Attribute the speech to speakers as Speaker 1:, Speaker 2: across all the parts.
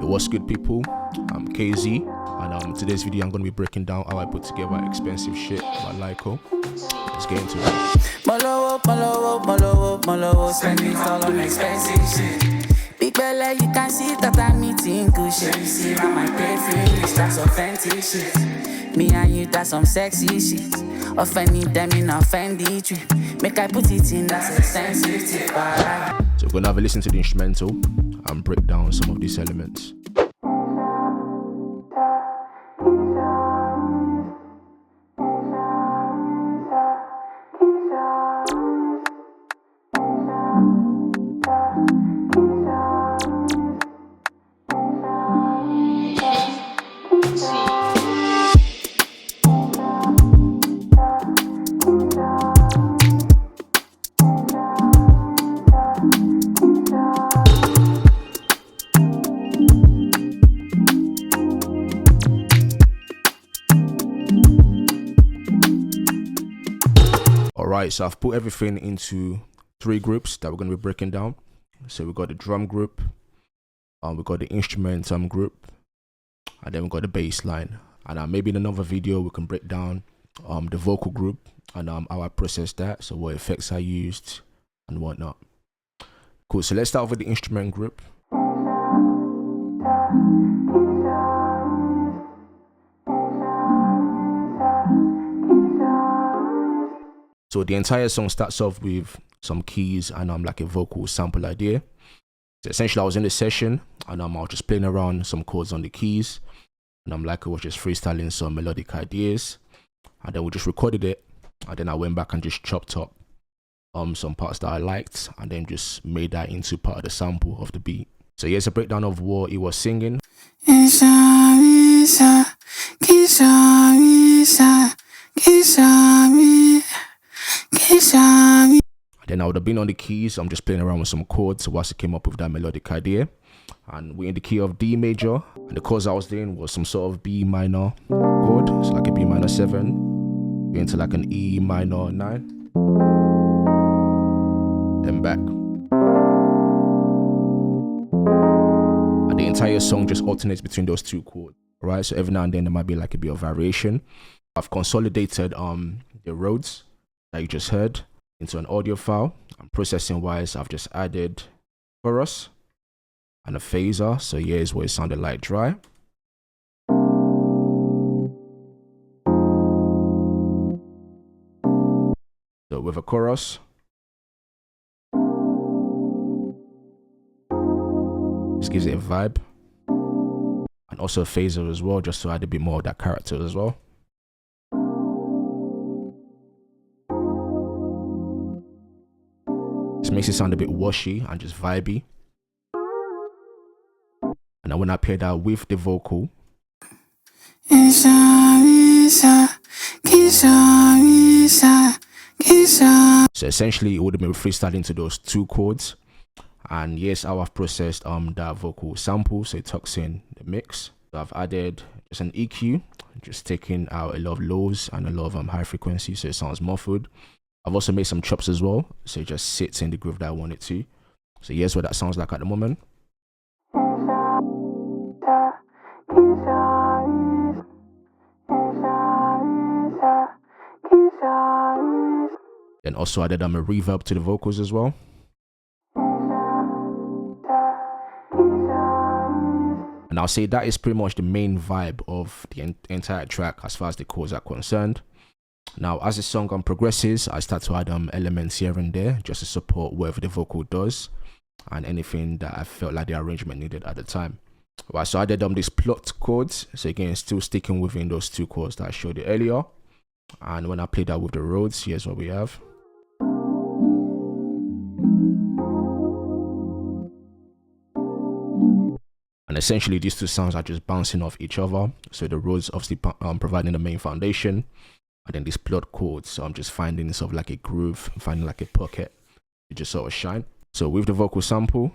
Speaker 1: Yo, what's good, people? I'm Kayzee, and today's video I'm going to be breaking down how I put together expensive shit by Lyco. Let's get into it.
Speaker 2: Molowo, spending it all on expensive shit. Big belly, you can see that I'm eating good shit. You see around my perfume, that's authentic shit. Me and you, that's some sexy shit. Offending them in a Fendi trip. Make I put it in, that's a sensitive.
Speaker 1: So we're going to have a listen to the instrumental and break down some of these elements. Alright, so I've put everything into 3 groups that we're going to be breaking down. So we got the drum group, we got the instrument group, and then we got the bass line. And maybe in another video we can break down the vocal group and how I process that, so what effects I used and whatnot. Cool, so let's start with the instrument group. So the entire song starts off with some keys and like a vocal sample idea. So essentially I was in the session and I was just playing around some chords on the keys, and Lyco was just freestyling some melodic ideas, and then we just recorded it, and then I went back and just chopped up some parts that I liked and then just made that into part of the sample of the beat. So here's a breakdown of what he was singing. Then I would have been on the keys. I'm just playing around with some chords whilst I came up with that melodic idea. And we're in the key of D major, and the chords I was doing was some sort of B minor chord, so like a B minor 7, into like an E minor 9, then back. And the entire song just alternates between those 2 chords, right? So every now and then there might be like a bit of variation. I've consolidated the Rhodes that you just heard into an audio file, and processing wise I've just added chorus and a phaser. So here's what it sounded like dry. So with a chorus, just gives it a vibe, and also a phaser as well, just to add a bit more of that character as well. This makes it sound a bit washy and just vibey. And then when I play that with the vocal, so essentially it would have been freestyling to those 2 chords. And yes, how I've processed that vocal sample, so it tucks in the mix. So I've added just an EQ, just taking out a lot of lows and a lot of high frequency, so it sounds muffled. I've also made some chops as well, so it just sits in the groove that I want it to. So here's what that sounds like at the moment. Then also added a reverb to the vocals as well. And I'll say that is pretty much the main vibe of the entire track as far as the chords are concerned. Now as the song progresses, I start to add elements here and there just to support whatever the vocal does and anything that I felt like the arrangement needed at the time. Right, so I added these plucked chords, so again still sticking within those 2 chords that I showed you earlier. And when I play that with the Rhodes, here's what we have. And essentially these 2 sounds are just bouncing off each other. So the Rhodes obviously providing the main foundation, and then these plucked chords, so I'm just finding sort of like a groove, finding like a pocket to just sort of shine. So with the vocal sample,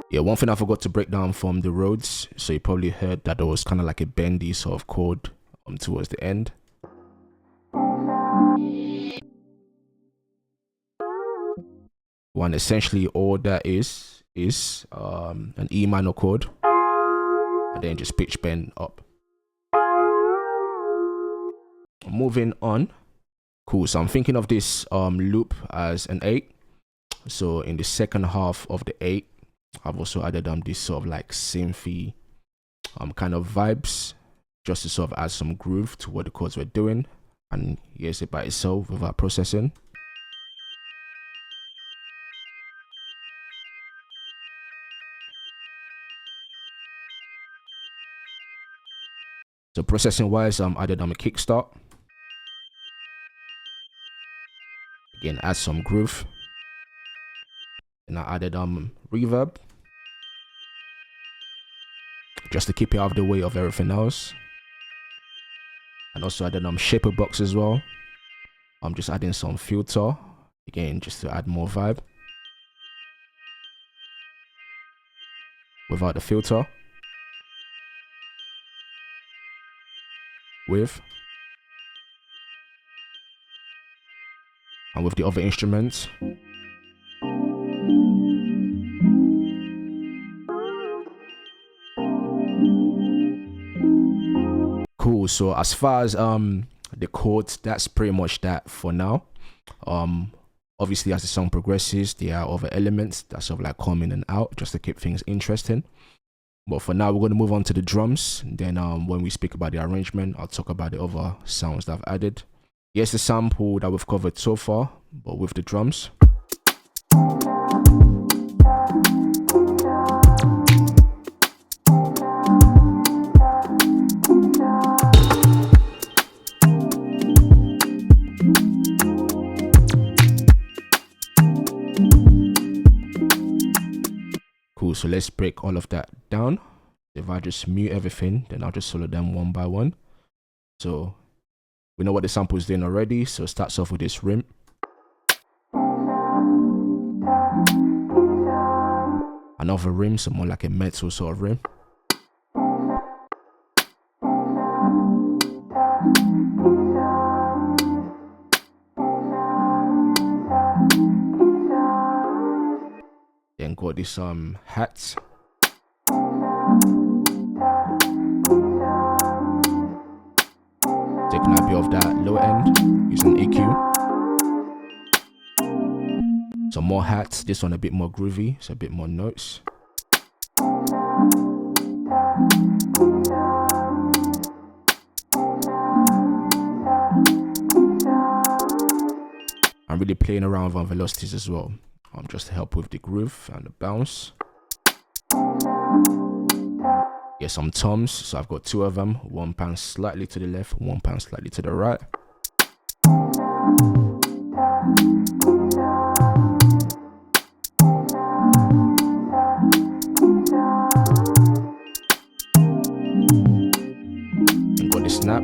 Speaker 1: Yeah, one thing I forgot to break down from the Rhodes, so you probably heard that there was kind of like a bendy sort of chord towards the end. One, essentially all that is an E minor chord and then just pitch bend up. Moving on. Cool, so I'm thinking of this loop as an 8. So in the second half of the 8, I've also added this sort of like synthy kind of vibes, just to sort of add some groove to what the chords were doing, and here's it by itself without processing. So processing wise, added a kickstart. Again, add some groove. And I added reverb, just to keep it out of the way of everything else. And also added shaper box as well. I'm just adding some filter, again, just to add more vibe. Without the filter. With. And with the other instruments. Cool, so as far as the chords, that's pretty much that for now. Obviously as the song progresses, there are other elements that sort of like come in and out just to keep things interesting. But for now, we're going to move on to the drums. Then when we speak about the arrangement, I'll talk about the other sounds that I've added. Here's the sample that we've covered so far, but with the drums. Cool, so let's break all of that down. If I just mute everything, then I'll just solo them one by one. So we know what the sample is doing already, so it starts off with this rim. Another rim, so more like a metal sort of rim. Then got this hat. Taking a bit of that low end using EQ. Some more hats, this one a bit more groovy, so a bit more notes. I'm really playing around with velocities as well, just to help with the groove and the bounce. Yeah, some toms, so I've got 2 of them, one pan slightly to the left, one pan slightly to the right. And got the snap.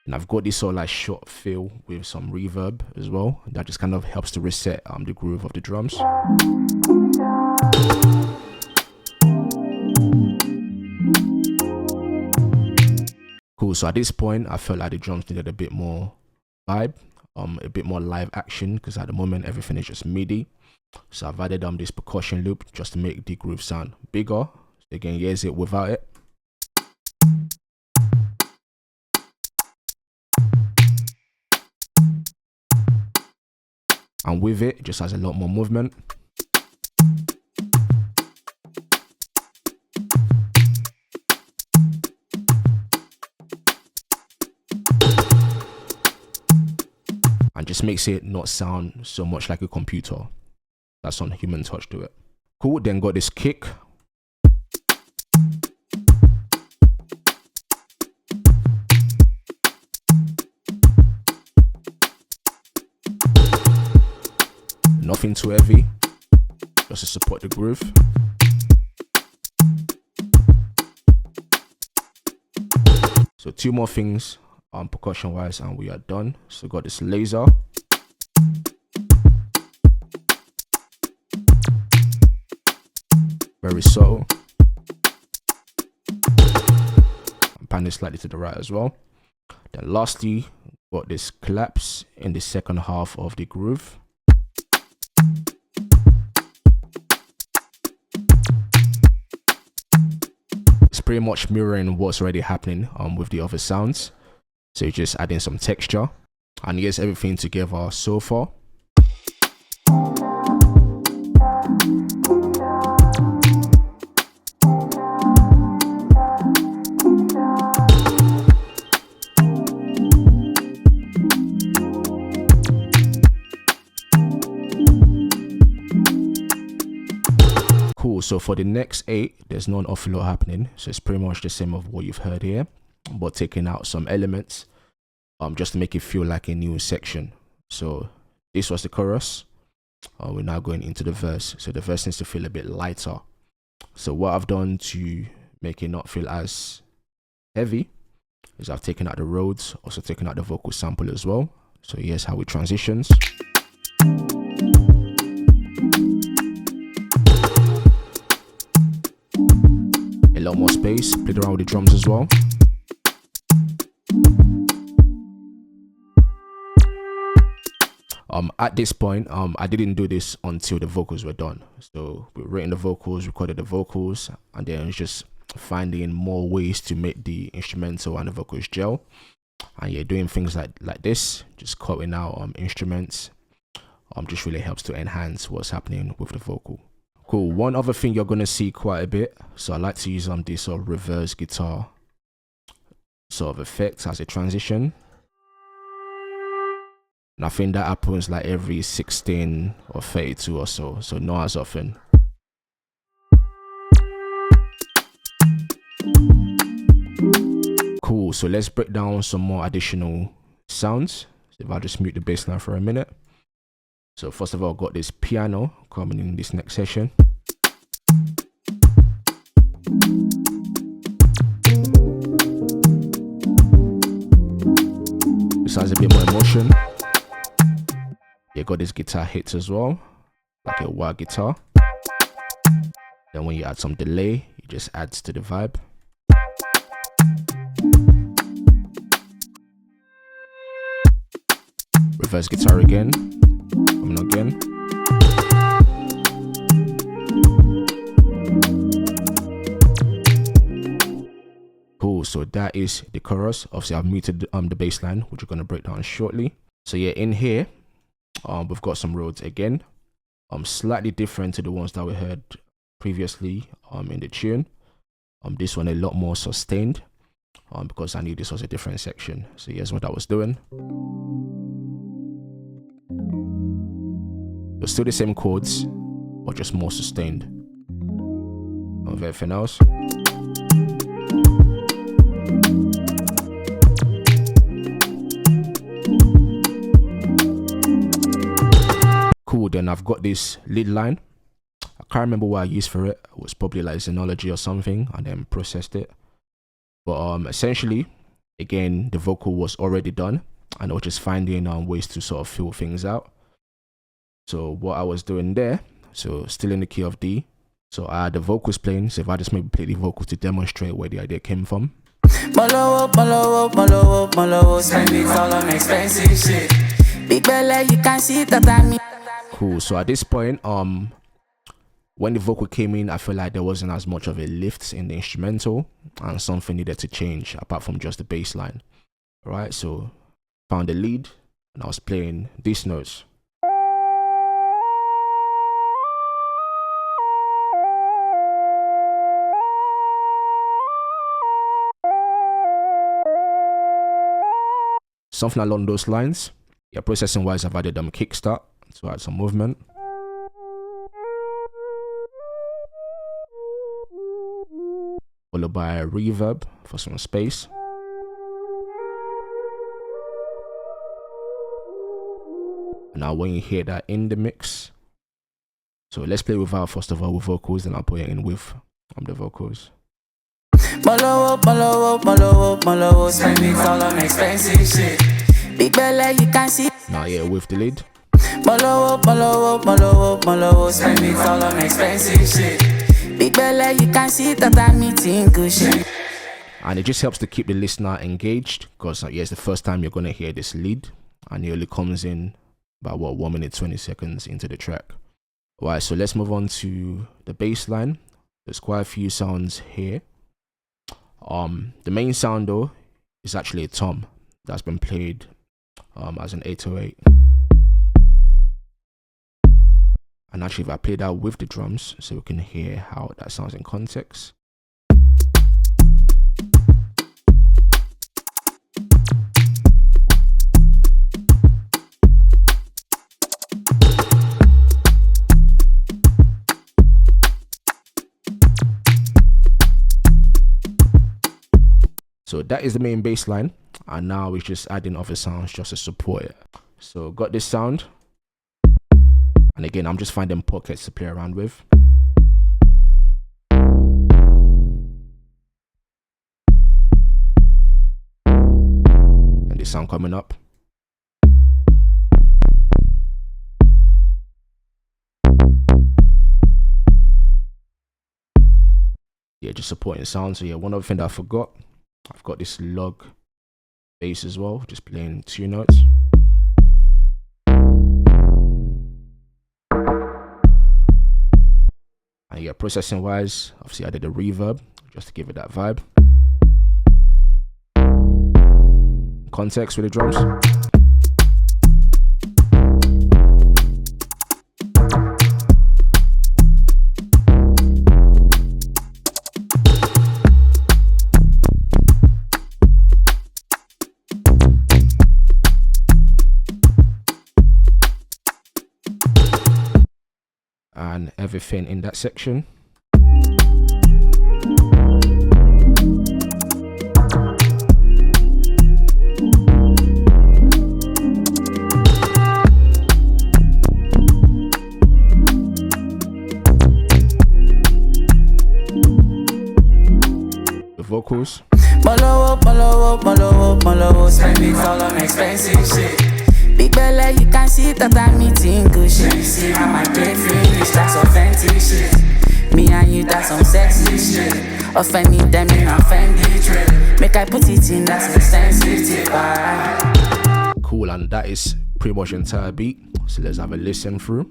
Speaker 1: And I've got this sort of like short fill with some reverb as well. That just kind of helps to reset the groove of the drums. Cool, so at this point, I felt like the drums needed a bit more vibe, a bit more live action, because at the moment, everything is just MIDI. So I've added this percussion loop just to make the groove sound bigger. So again, here's it without it. And with it just has a lot more movement. And just makes it not sound so much like a computer. That's some human touch to it. Cool, then got this kick. Nothing too heavy, just to support the groove. So 2 more things percussion wise and we are done. So got this laser. very subtle. Pan it slightly to the right as well. Then lastly, got this collapse in the second half of the groove. It's pretty much mirroring what's already happening with the other sounds. So you're just adding some texture, and here's everything together so far. Cool, so for the next 8, there's not an awful lot happening, so it's pretty much the same of what you've heard here, but taking out some elements just to make it feel like a new section. So this was the chorus. We're now going into the verse, so the verse needs to feel a bit lighter. So what I've done to make it not feel as heavy is I've taken out the Rhodes, also taken out the vocal sample as well. So here's how it transitions. A lot more space, played around with the drums as well. At this point, I didn't do this until the vocals were done. So we written the vocals, recorded the vocals, and then it's just finding more ways to make the instrumental and the vocals gel. And yeah, doing things like this, just cutting out instruments, just really helps to enhance what's happening with the vocal. Cool. One other thing you're gonna see quite a bit. So I like to use this sort of reverse guitar sort of effect as a transition. And I think that happens like every 16 or 32 or so. So not as often. Cool. So let's break down some more additional sounds. So if I just mute the bass line for a minute. So first of all, I've got this piano coming in this next session. This has a bit more emotion. You got this guitar hits as well, like a wah guitar. Then when you add some delay, it just adds to the vibe. Reverse guitar again. Coming again. Cool, so that is the chorus. Obviously I've muted the bass line, which we're going to break down shortly. So yeah, in here we've got some Rhodes again, slightly different to the ones that we heard previously in the tune. This one a lot more sustained because I knew this was a different section. So here's what I was doing. It's still the same chords, but just more sustained of everything else. Cool, then I've got this lead line. I can't remember what I used for it. It was probably like Xenology or something, and then processed it. But essentially, again, the vocal was already done, and I was just finding ways to sort of fill things out. So what I was doing there, so still in the key of D. So I had the vocals playing, so if I just maybe play the vocals to demonstrate where the idea came from.
Speaker 2: Spend it all on expensive shit. Big belly, you can see that I mean.
Speaker 1: Cool, so at this point, when the vocal came in, I felt like there wasn't as much of a lift in the instrumental, and something needed to change apart from just the bass line. Alright, so found the lead, and I was playing these notes. Something along those lines. Yeah, processing wise, I've added kickstart to add some movement. Followed by a reverb for some space. And now when you hear that in the mix, so let's play without first of all with vocals, then I'll put it in with the vocals.
Speaker 2: Spend it all on expensive shit. Big belly, you can see.
Speaker 1: Now yeah, with the lead.
Speaker 2: Spend it all on expensive shit. Big belly, you can see that I'm eating cushion.
Speaker 1: And it just helps to keep the listener engaged, because yeah, it's the first time you're gonna hear this lead, and it only comes in about 1 minute 20 seconds into the track. Alright, so let's move on to the bass line. There's quite a few sounds here. The main sound though is actually a tom that's been played as an 808. And actually, if I play that with the drums, so we can hear how that sounds in context. So that is the main bass line, and now we're just adding other sounds just to support it. So got this sound, and again I'm just finding pockets to play around with. And this sound coming up. Yeah, just supporting sound. So yeah, one other thing that I forgot, I've got this log bass as well, just playing 2 notes. And yeah, processing wise, obviously I did a reverb just to give it that vibe. Context with the drums. And everything in that section. The vocals.
Speaker 2: Spend it all on expensive shit. Big belly, you can see that I'm eating cushion. You see how my plate finish, that's authentic shit. Me and you, that's some sexy shit. Offending them in a Fendi trip. Make I put it in, that's a sensitive vibe.
Speaker 1: Cool, and that is pretty much the entire beat. So let's have a listen through.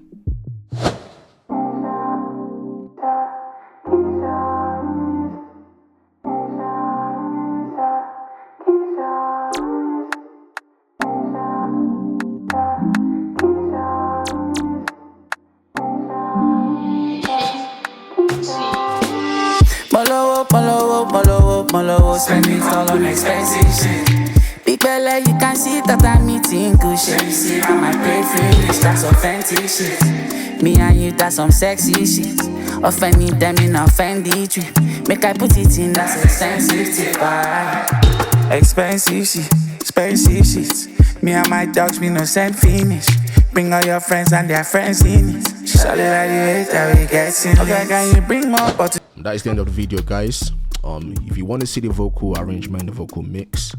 Speaker 2: Spend it all on expensive shit. Big belly, you can see that I'm eating cushion. You see how my plate finish, that's authentic shit. Me and you, that's some sexy shit. Offending them in a Fendi trip. Make I put it in, that's a sensitive vibe. Expensive shit. Me and my dogs, we no send finish. Bring all your friends and their friends in it. Solid like the way that we getting. Okay, can you bring more bottles?
Speaker 1: That is the end of the video, guys. If you want to see the vocal arrangement, the vocal mix,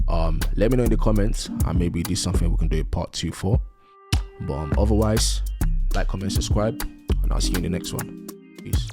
Speaker 1: let me know in the comments, and maybe this is something we can do a part 2 for. But otherwise, like, comment, subscribe, and I'll see you in the next one. Peace.